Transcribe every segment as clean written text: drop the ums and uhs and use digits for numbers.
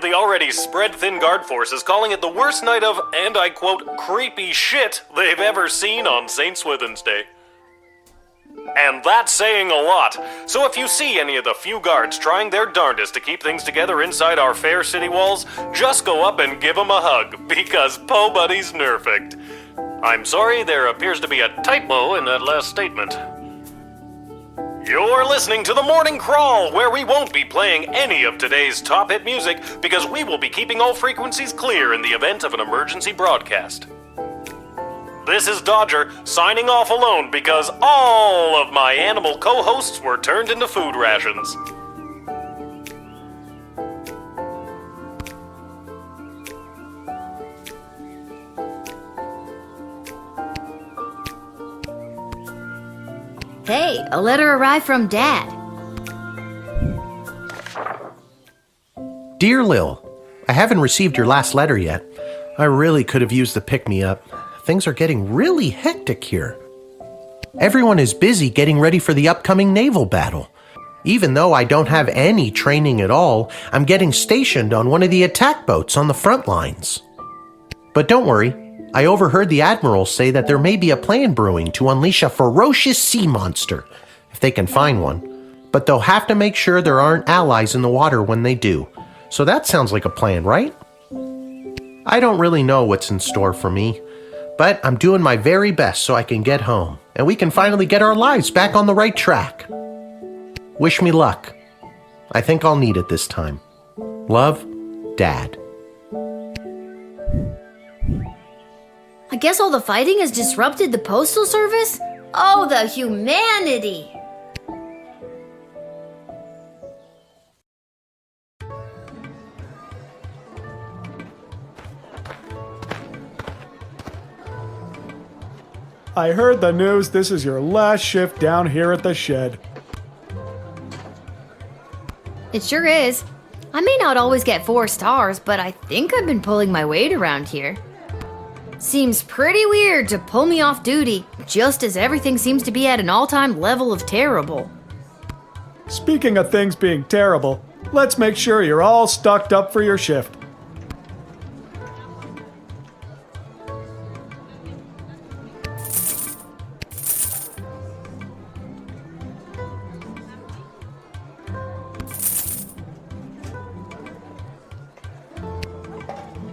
And the already spread-thin guard force is calling it the worst night of, and I quote, creepy shit they've ever seen on St. Swithin's Day. And that's saying a lot. So if you see any of the few guards trying their darndest to keep things together inside our fair city walls, just go up and give them a hug, because Po Buddy's nerfect. I'm sorry, there appears to be a typo in that last statement. You're listening to The Morning Crawl, where we won't be playing any of today's top hit music because we will be keeping all frequencies clear in the event of an emergency broadcast. This is Dodger, signing off alone because all of my animal co-hosts were turned into food rations. Hey, a letter arrived from Dad. Dear Lil, I haven't received your last letter yet. I really could have used the pick-me-up. Things are getting really hectic here. Everyone is busy getting ready for the upcoming naval battle. Even though I don't have any training at all, I'm getting stationed on one of the attack boats on the front lines. But don't worry, I overheard the Admiral say that there may be a plan brewing to unleash a ferocious sea monster, if they can find one. But they'll have to make sure there aren't allies in the water when they do. So that sounds like a plan, right? I don't really know what's in store for me, but I'm doing my very best so I can get home, and we can finally get our lives back on the right track. Wish me luck. I think I'll need it this time. Love, Dad. I guess all the fighting has disrupted the postal service? Oh, the humanity! I heard the news this is your last shift down here at the shed. It sure is. I may not always get 4 stars, but I think I've been pulling my weight around here. Seems pretty weird to pull me off duty, just as everything seems to be at an all-time level of terrible. Speaking of things being terrible, let's make sure you're all stocked up for your shift.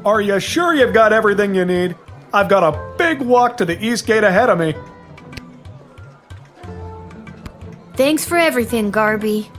Are you sure you've got everything you need? I've got a big walk to the east gate ahead of me. Thanks for everything, Garby.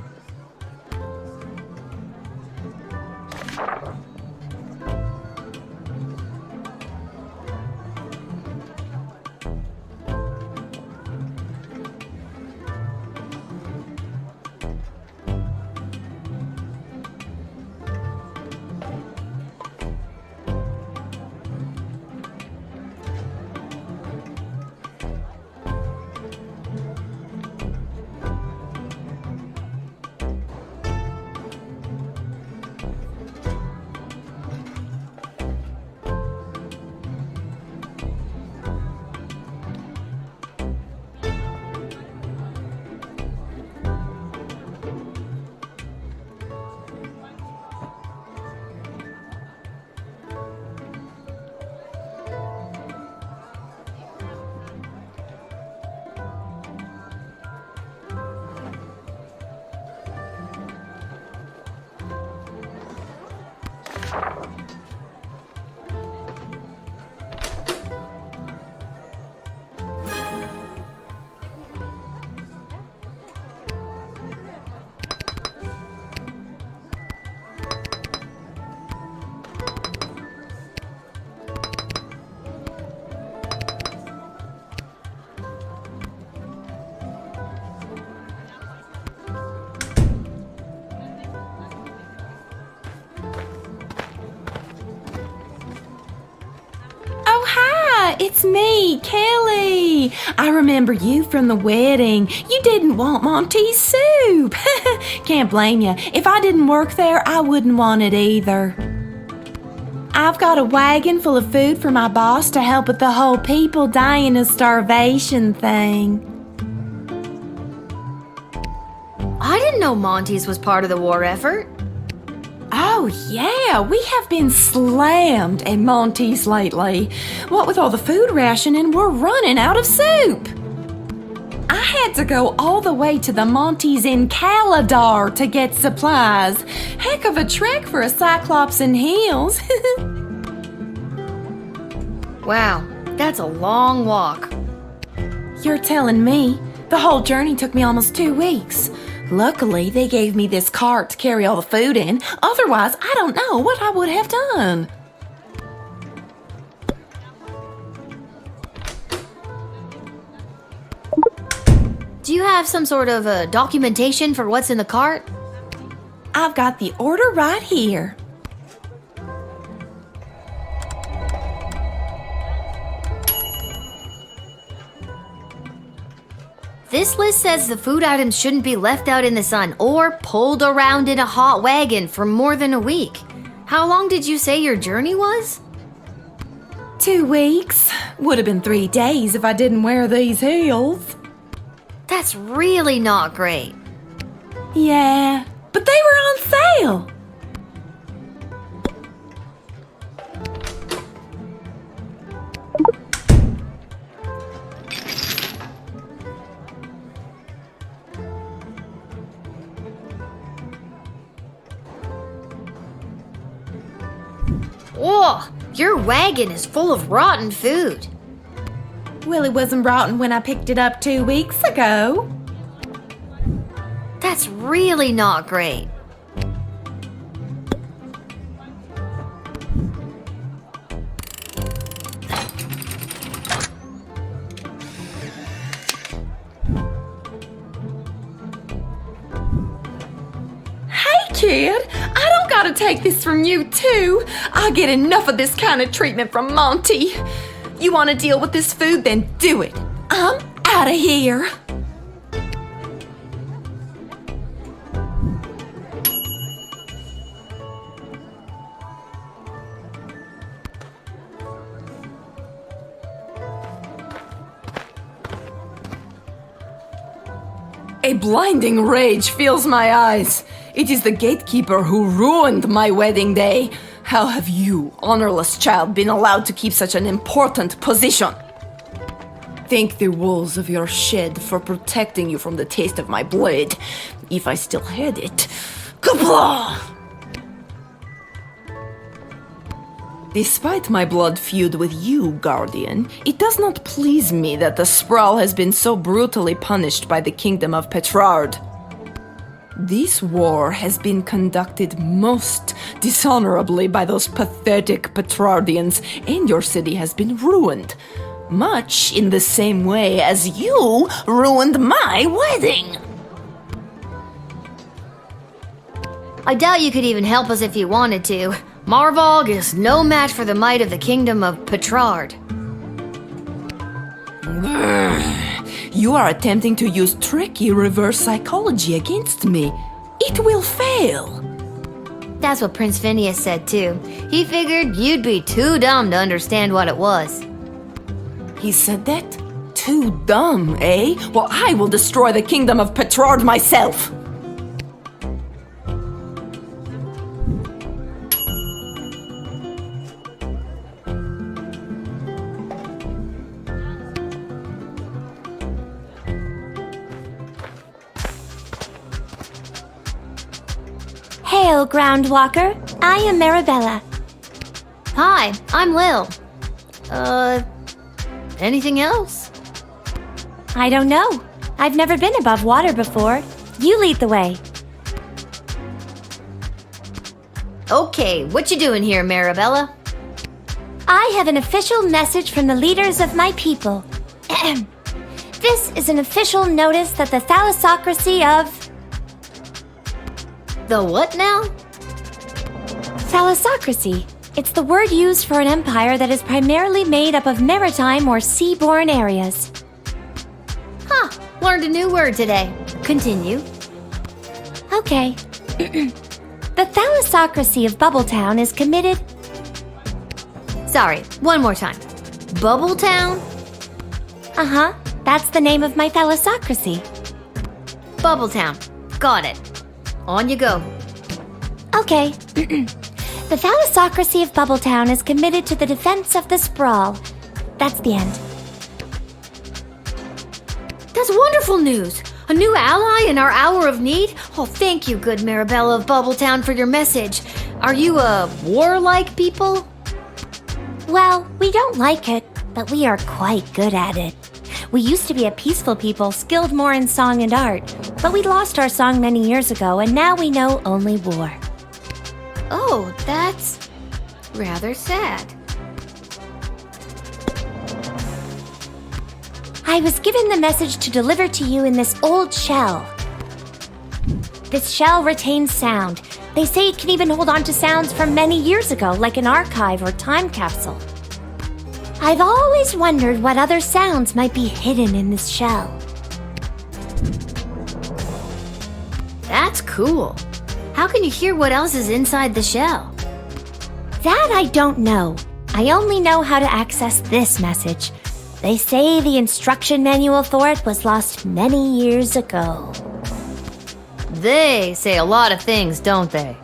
It's me, Kelly. I remember you from the wedding. You didn't want Monty's soup. Can't blame you. If I didn't work there, I wouldn't want it either. I've got a wagon full of food for my boss to help with the whole people dying of starvation thing. I didn't know Monty's was part of the war effort. Oh, yeah, we have been slammed at Monty's lately. What with all the food rationing, we're running out of soup. I had to go all the way to the Monty's in Caladar to get supplies. Heck of a trek for a Cyclops in heels. Wow, that's a long walk. You're telling me. The whole journey took me almost 2 weeks. Luckily, they gave me this cart to carry all the food in. Otherwise, I don't know what I would have done. Do you have some sort of documentation for what's in the cart? I've got the order right here. This list says the food items shouldn't be left out in the sun or pulled around in a hot wagon for more than a week. How long did you say your journey was? 2 weeks. Would have been 3 days if I didn't wear these heels. That's really not great. Yeah, but they were on sale. Whoa, your wagon is full of rotten food. Well, it wasn't rotten when I picked it up 2 weeks ago. That's really not great. Hey, kid, I don't gotta take this from you, too. I get enough of this kind of treatment from Monty. You want to deal with this food, then do it. I'm out of here. A blinding rage fills my eyes. It is the gatekeeper who ruined my wedding day. How have you, honorless child, been allowed to keep such an important position? Thank the walls of your shed for protecting you from the taste of my blade, if I still had it. Kapla! Despite my blood feud with you, Guardian, it does not please me that the Sprawl has been so brutally punished by the Kingdom of Petrard. This war has been conducted most dishonorably by those pathetic Petrardians, and your city has been ruined, much in the same way as you ruined my wedding. I doubt you could even help us if you wanted to. Marvog is no match for the might of the Kingdom of Petrard. You are attempting to use tricky reverse psychology against me. It will fail. That's what Prince Phineas said too. He figured you'd be too dumb to understand what it was. He said that? Too dumb, eh? Well, I will destroy the Kingdom of Petrard myself. Hail, Groundwalker. I am Marabella. Hi, I'm Lil. Anything else? I don't know. I've never been above water before. You lead the way. Okay, what you doing here, Marabella? I have an official message from the leaders of my people. This is an official notice that the thalassocracy of... The what now? Thalassocracy. It's the word used for an empire that is primarily made up of maritime or seaborne areas. Huh, learned a new word today. Continue. Okay. The thalassocracy of Bubbletown is committed... Sorry, one more time. Bubbletown? Uh-huh. That's the name of my thalassocracy. Bubbletown. Got it. On you go. Okay. The Thalassocracy of Bubbletown is committed to the defense of the sprawl. That's the end. That's wonderful news! A new ally in our hour of need? Oh, thank you, good Marabella of Bubbletown, for your message. Are you a warlike people? Well, we don't like it, but we are quite good at it. We used to be a peaceful people, skilled more in song and art, but we lost our song many years ago, and now we know only war. Oh, that's rather sad. I was given the message to deliver to you in this old shell. This shell retains sound. They say it can even hold on to sounds from many years ago, like an archive or time capsule. I've always wondered what other sounds might be hidden in this shell. That's cool. How can you hear what else is inside the shell? That I don't know. I only know how to access this message. They say the instruction manual for it was lost many years ago. They say a lot of things, don't they?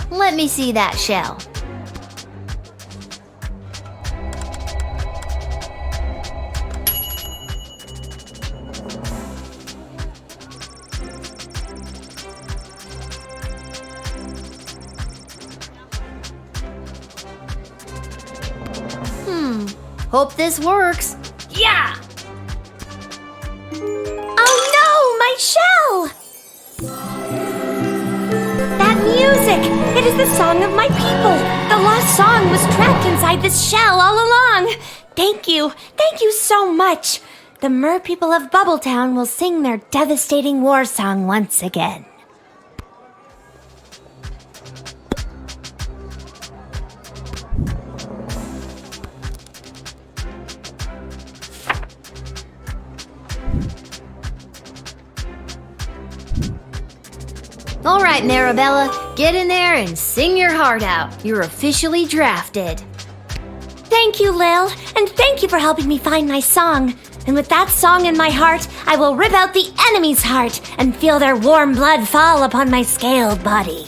Let me see that shell. Hope this works. Yeah! Oh no, my shell! That music! It is the song of my people! The lost song was trapped inside this shell all along! Thank you so much! The mer people of Bubbletown will sing their devastating war song once again. All right, Marabella, get in there and sing your heart out. You're officially drafted. Thank you, Lil, and thank you for helping me find my song. And with that song in my heart, I will rip out the enemy's heart and feel their warm blood fall upon my scaled body.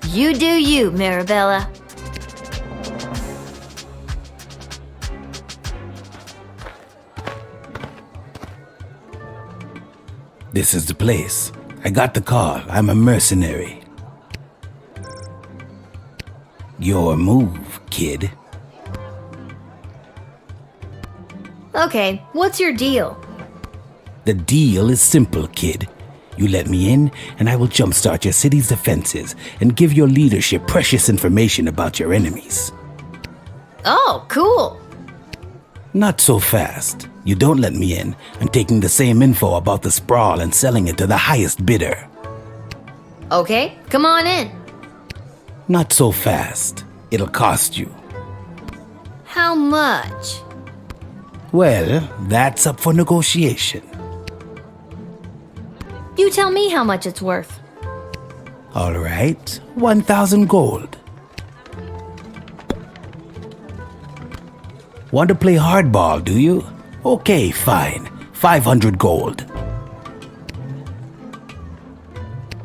You do you, Marabella. This is the place. I got the call. I'm a mercenary. Your move, kid. Okay, what's your deal? The deal is simple, kid. You let me in, and I will jumpstart your city's defenses and give your leadership precious information about your enemies. Oh, cool. Not so fast. You don't let me in, I'm taking the same info about the sprawl and selling it to the highest bidder. Okay, come on in. Not so fast. It'll cost you. How much? Well, that's up for negotiation. You tell me how much it's worth. All right, 1,000 gold. Want to play hardball, do you? Okay, fine. 500 gold.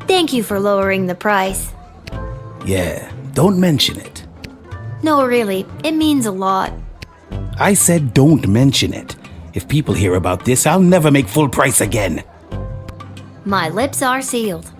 Thank you for lowering the price. Yeah, don't mention it. No, really, it means a lot. I said don't mention it. If people hear about this, I'll never make full price again. My lips are sealed.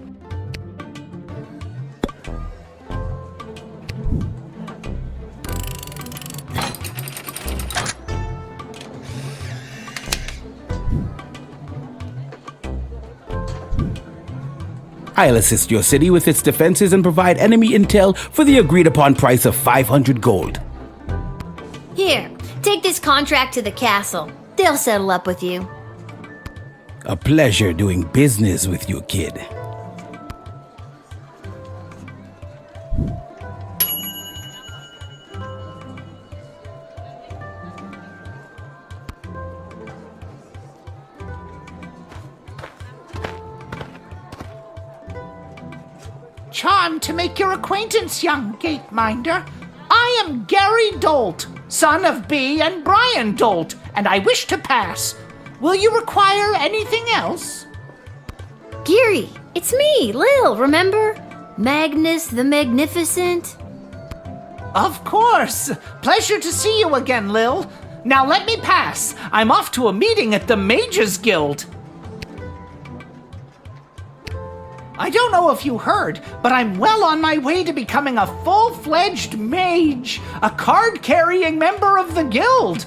I'll assist your city with its defenses and provide enemy intel for the agreed upon price of 500 gold. Here, take this contract to the castle. They'll settle up with you. A pleasure doing business with you, kid. Charmed to make your acquaintance, young gateminder. I am Gary Dolt, son of Bee and Brian Dolt, and I wish to pass. Will you require anything else? Geary, it's me, Lil, remember? Magnus the Magnificent. Of course. Pleasure to see you again, Lil. Now let me pass. I'm off to a meeting at the Mages Guild. I don't know if you heard, but I'm well on my way to becoming a full-fledged mage, a card-carrying member of the guild.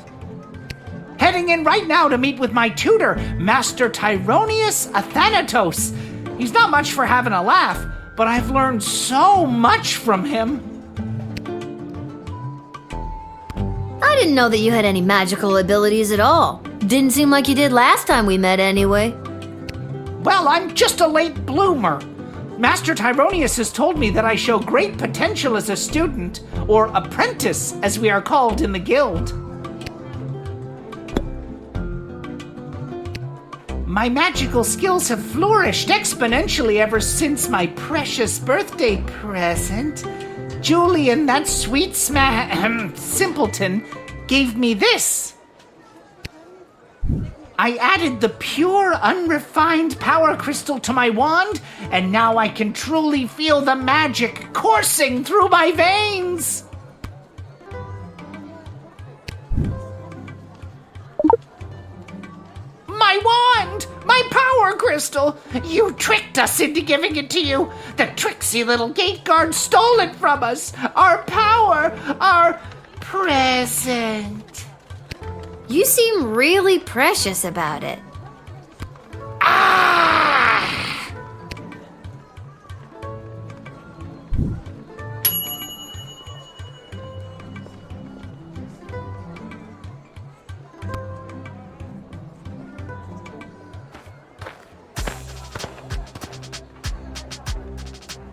Heading in right now to meet with my tutor, Master Tyronius Athanatos. He's not much for having a laugh, but I've learned so much from him. I didn't know that you had any magical abilities at all. Didn't seem like you did last time we met anyway. Well, I'm just a late bloomer. Master Tyronius has told me that I show great potential as a student, or apprentice, as we are called in the guild. My magical skills have flourished exponentially ever since my precious birthday present. Julian, that sweet simpleton, gave me this. I added the pure, unrefined power crystal to my wand, and now I can truly feel the magic coursing through my veins. My wand! My power crystal! You tricked us into giving it to you! The tricksy little gate guard stole it from us! Our power! Our present! You seem really precious about it. Ah!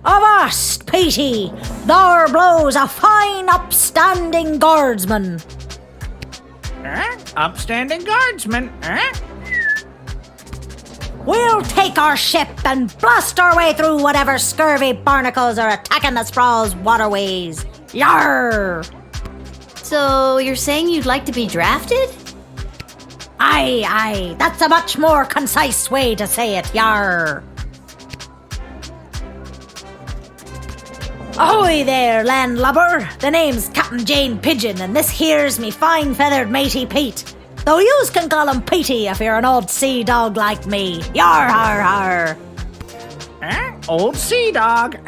Avast, Petey! There blows a fine upstanding guardsman. Upstanding guardsman, We'll take our ship and blast our way through whatever scurvy barnacles are attacking the sprawl's waterways. Yarr! So you're saying you'd like to be drafted? Aye, that's a much more concise way to say it, yarr. Ahoy there, landlubber. The name's Captain Jane Pigeon, and this here's me fine-feathered matey Pete. Though yous can call him Petey if you're an old sea dog like me. Yar, har, har. Old sea dog,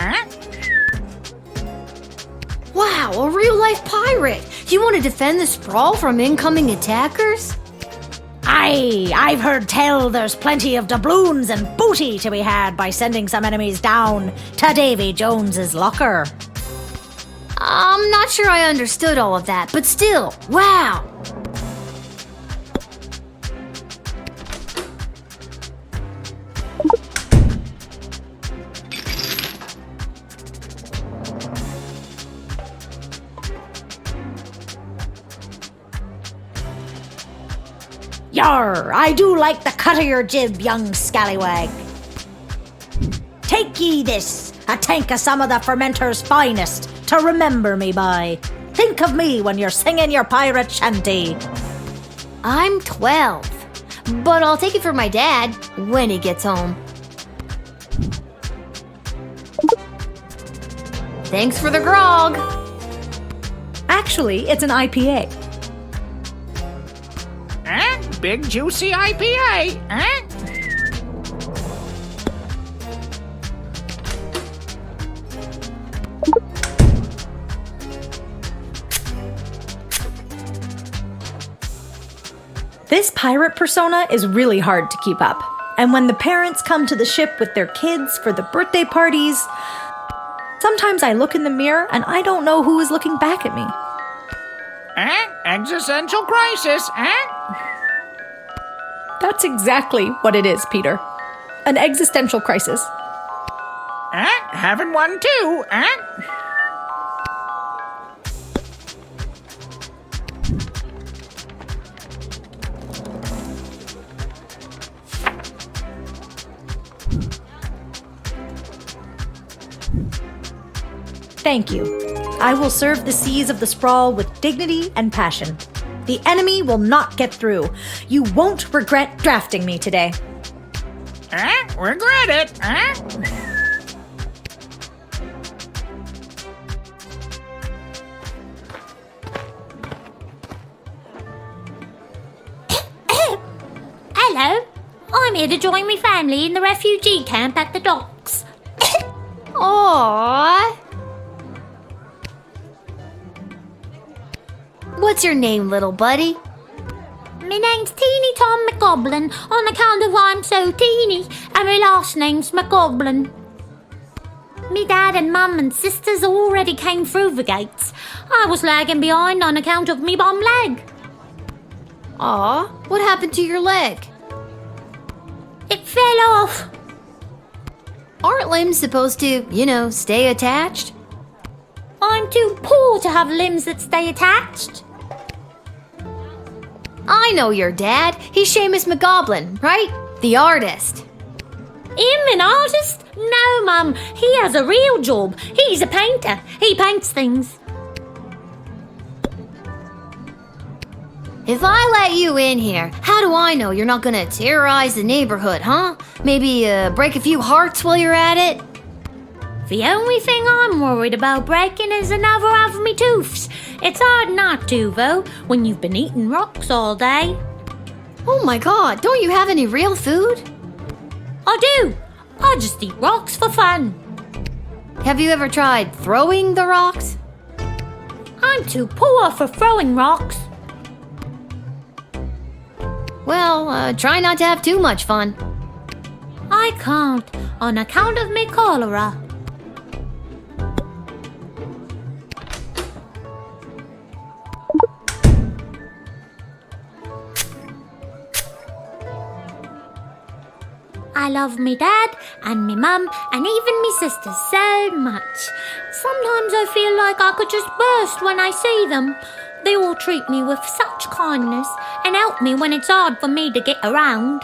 Wow, a real-life pirate! You want to defend the sprawl from incoming attackers? Aye, I've heard tell there's plenty of doubloons and booty to be had by sending some enemies down to Davy Jones's locker. I'm not sure I understood all of that, but still, wow! Yar, I do like the cut of your jib, young scallywag. Take ye this, a tank of some of the fermenter's finest, to remember me by. Think of me when you're singing your pirate shanty. I'm 12, but I'll take it for my dad when he gets home. Thanks for the grog. Actually, it's an IPA. Big juicy IPA, This pirate persona is really hard to keep up. And when the parents come to the ship with their kids for the birthday parties, sometimes I look in the mirror and I don't know who is looking back at me. Existential crisis, That's exactly what it is, Peter. An existential crisis. Having one too, Thank you. I will serve the seas of the sprawl with dignity and passion. The enemy will not get through. You won't regret drafting me today. Regret it, Hello, I'm here to join my family in the refugee camp at the docks. Aww. What's your name, little buddy? My name's Teeny Tom McGoblin on account of I'm so teeny, and my last name's McGoblin. Me dad and mum and sisters already came through the gates. I was lagging behind on account of me bum leg. Aw, what happened to your leg? It fell off. Aren't limbs supposed to, stay attached? I'm too poor to have limbs that stay attached. I know your dad. He's Seamus McGoblin, right? The artist. Him an artist? No, Mum. He has a real job. He's a painter. He paints things. If I let you in here, how do I know you're not gonna terrorize the neighborhood, huh? Maybe break a few hearts while you're at it? The only thing I'm worried about breaking is another of me tooths. It's hard not to, though, when you've been eating rocks all day. Oh my god, don't you have any real food? I do. I just eat rocks for fun. Have you ever tried throwing the rocks? I'm too poor for throwing rocks. Well, try not to have too much fun. I can't, on account of me cholera. I love me dad and me mum and even me sisters so much. Sometimes I feel like I could just burst when I see them. They all treat me with such kindness and help me when it's hard for me to get around.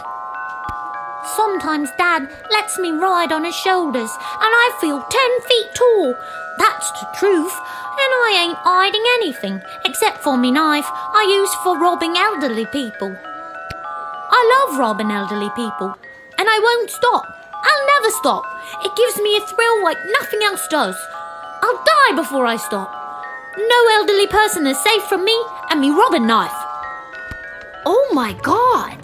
Sometimes Dad lets me ride on his shoulders and I feel 10 feet tall. That's the truth. And I ain't hiding anything except for me knife I use for robbing elderly people. I love robbing elderly people. And I won't stop. I'll never stop. It gives me a thrill like nothing else does. I'll die before I stop. No elderly person is safe from me and me robbing knife. Oh my god!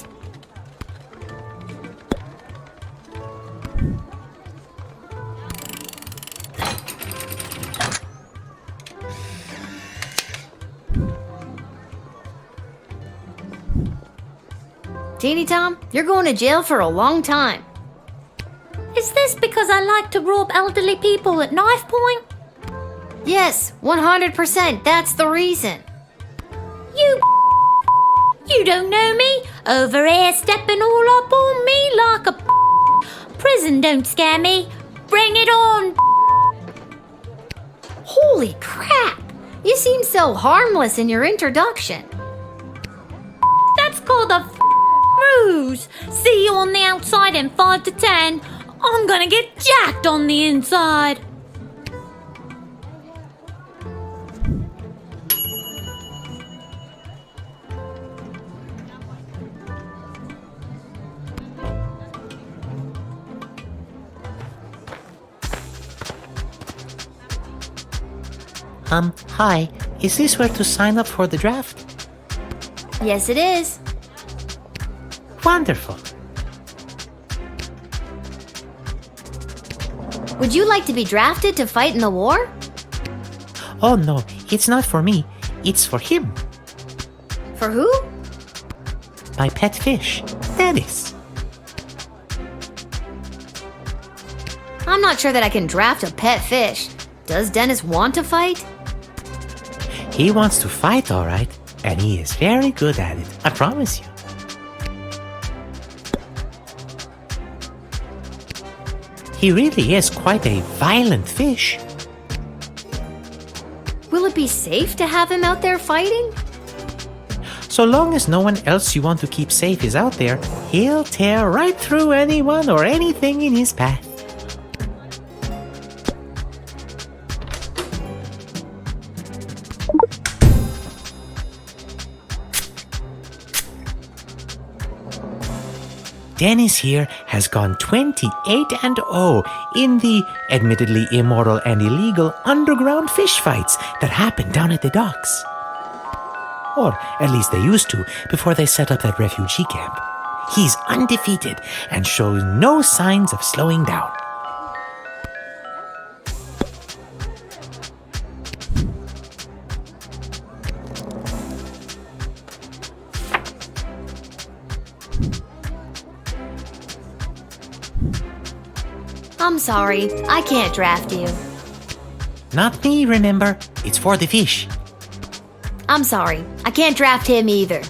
Teeny Tom, you're going to jail for a long time. Is this because I like to rob elderly people at knife point? Yes, 100%. That's the reason. You don't know me? Over here stepping all up on me like a prison don't scare me. Bring it on. Holy crap! You seem so harmless in your introduction. That's called a ruse. See you on the outside in 5 to 10. I'm gonna get jacked on the inside. Hi. Is this where to sign up for the draft? Yes, it is. Wonderful. Would you like to be drafted to fight in the war? Oh no, it's not for me. It's for him. For who? My pet fish, Dennis. I'm not sure that I can draft a pet fish. Does Dennis want to fight? He wants to fight, all right, and he is very good at it, I promise you. He really is quite a violent fish. Will it be safe to have him out there fighting? So long as no one else you want to keep safe is out there, he'll tear right through anyone or anything in his path. Dennis here has gone 28-0 in the admittedly immoral and illegal underground fish fights that happen down at the docks. Or at least they used to before they set up that refugee camp. He's undefeated and shows no signs of slowing down. I'm sorry, I can't draft you. Not me, remember? It's for the fish. I'm sorry, I can't draft him either.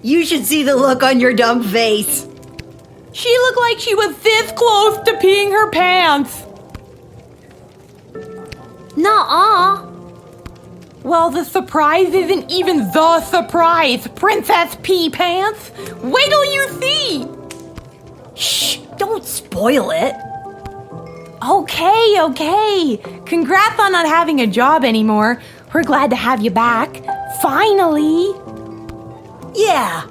You should see the look on your dumb face. She looked like she was this close to peeing her pants. Nuh-uh. Well, the surprise isn't even the surprise, Princess Pea Pants. Wait till you see. Shh, don't spoil it. Okay. Congrats on not having a job anymore. We're glad to have you back. Finally. Yeah.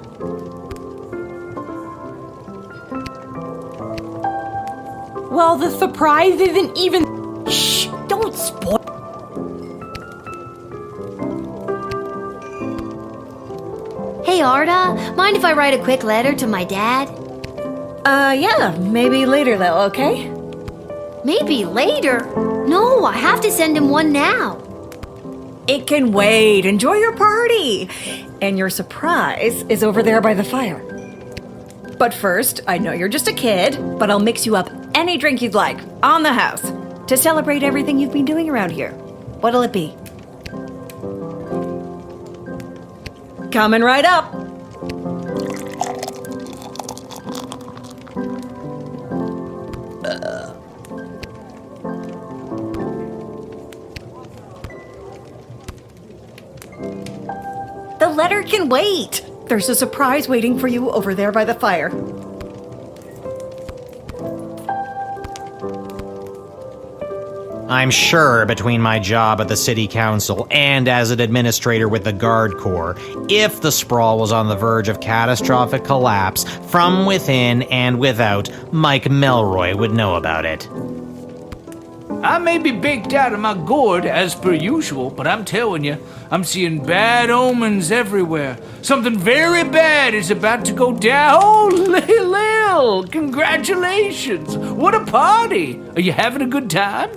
Well, the surprise isn't even... Shh, don't spoil... Hey, Arda, mind if I write a quick letter to my dad? Yeah, maybe later though, okay? Maybe later? No, I have to send him one now. It can wait. Enjoy your party. And your surprise is over there by the fire. But first, I know you're just a kid, but I'll mix you up any drink you'd like, on the house, to celebrate everything you've been doing around here. What'll it be? Coming right up. The letter can wait. There's a surprise waiting for you over there by the fire. I'm sure between my job at the city council and as an administrator with the Guard Corps, if the sprawl was on the verge of catastrophic collapse from within and without, Mike Melroy would know about it. I may be baked out of my gourd as per usual, but I'm telling you, I'm seeing bad omens everywhere. Something very bad is about to go down. Oh, Lil! Congratulations! What a party! Are you having a good time?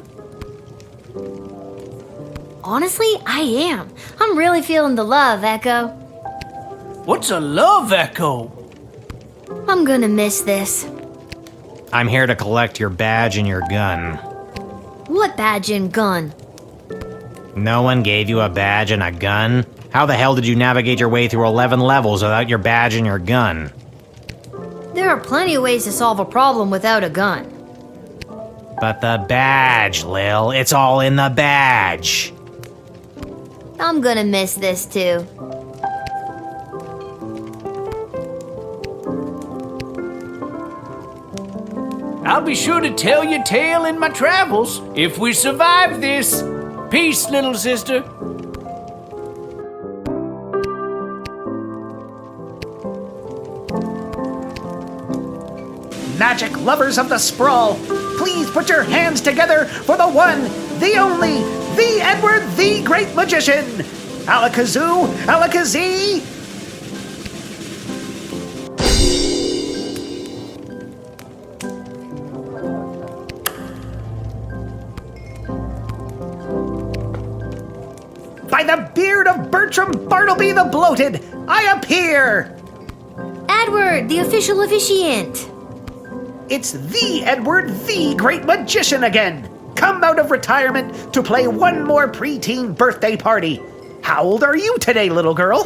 Honestly, I am. I'm really feeling the love, Echo. What's a love echo? I'm gonna miss this. I'm here to collect your badge and your gun. What badge and gun? No one gave you a badge and a gun? How the hell did you navigate your way through 11 levels without your badge and your gun? There are plenty of ways to solve a problem without a gun. But the badge, Lil. It's all in the badge. I'm gonna miss this too. I'll be sure to tell your tale in my travels if we survive this. Peace, little sister. magic lovers of the sprawl, please put your hands together for the one, the only, the Edward, the Great Magician. Alakazoo, Alakazee. By the beard of Bertram Bartleby the Bloated, I appear! Edward, the official officiant. It's the Edward, the Great Magician again! Come out of retirement to play one more preteen birthday party. How old are you today, little girl?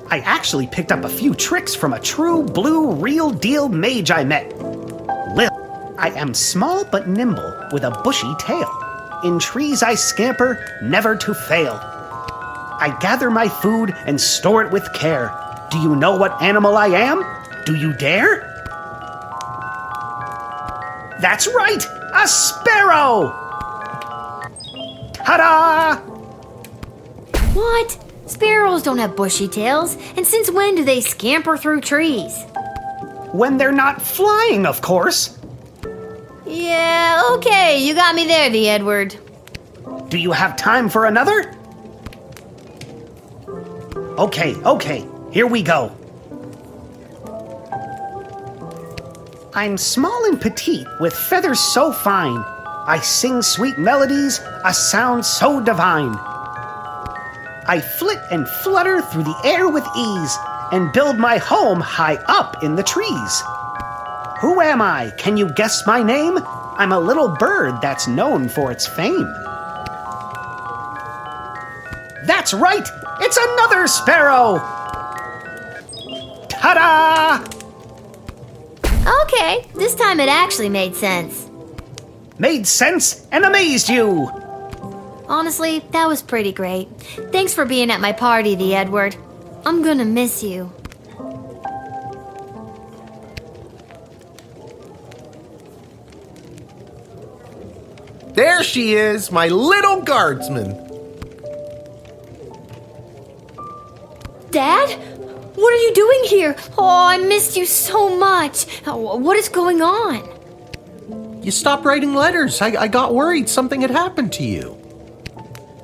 I actually picked up a few tricks from a true blue real deal mage I met. Lil, I am small but nimble with a bushy tail. In trees I scamper, never to fail. I gather my food and store it with care. Do you know what animal I am? Do you dare? That's right! A sparrow! Ta-da! What? Sparrows don't have bushy tails, and since when do they scamper through trees? When they're not flying, of course. Yeah, okay, you got me there, the Edward. Do you have time for another? Okay, here we go. I'm small and petite, with feathers so fine. I sing sweet melodies, a sound so divine. I flit and flutter through the air with ease, and build my home high up in the trees. Who am I? Can you guess my name? I'm a little bird that's known for its fame. That's right! It's another sparrow! Ta-da! Okay, this time it actually made sense. Made sense and amazed you! Honestly, that was pretty great. Thanks for being at my party, the Edward. I'm gonna miss you. There she is, my little guardsman. Dad? What are you doing here? Oh, I missed you so much. What is going on? You stopped writing letters. I got worried something had happened to you.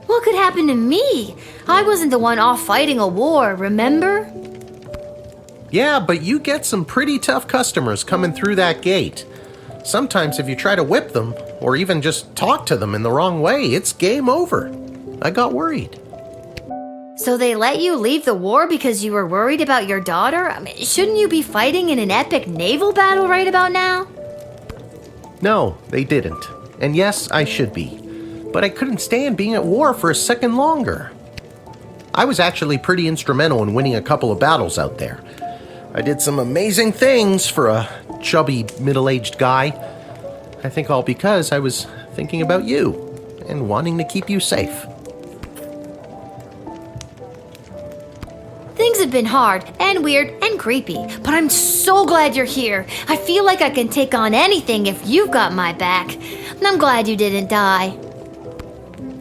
What could happen to me? I wasn't the one off fighting a war, remember? Yeah, but you get some pretty tough customers coming through that gate. Sometimes if you try to whip them, or even just talk to them in the wrong way, it's game over. I got worried. So they let you leave the war because you were worried about your daughter? I mean, shouldn't you be fighting in an epic naval battle right about now? No, they didn't. And yes, I should be. But I couldn't stand being at war for a second longer. I was actually pretty instrumental in winning a couple of battles out there. I did some amazing things for a chubby, middle-aged guy. I think all because I was thinking about you and wanting to keep you safe. Things have been hard and weird and creepy, but I'm so glad you're here. I feel like I can take on anything if you've got my back. And I'm glad you didn't die.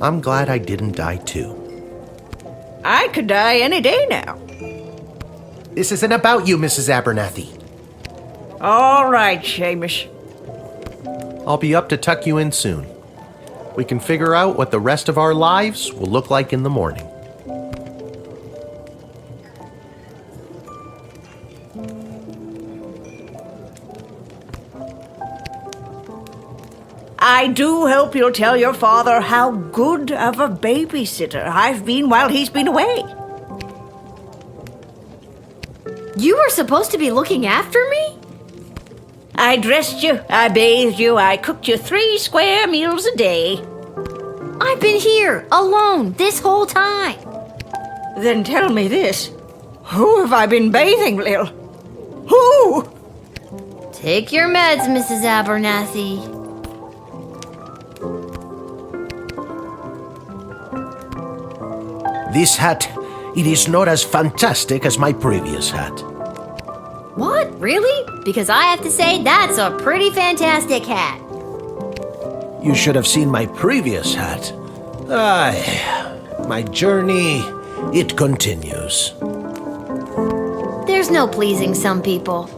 I'm glad I didn't die too. I could die any day now. This isn't about you, Mrs. Abernathy. All right, Seamus. I'll be up to tuck you in soon. We can figure out what the rest of our lives will look like in the morning. I do hope you'll tell your father how good of a babysitter I've been while he's been away. You were supposed to be looking after me? I dressed you, I bathed you, I cooked you 3 square meals a day. I've been here, alone, this whole time. Then tell me this. Who have I been bathing, Lil? Who? Take your meds, Mrs. Abernathy. This hat, it is not as fantastic as my previous hat. What? Really? Because I have to say, that's a pretty fantastic hat. You should have seen my previous hat. Aye, my journey, it continues. There's There's no pleasing some people.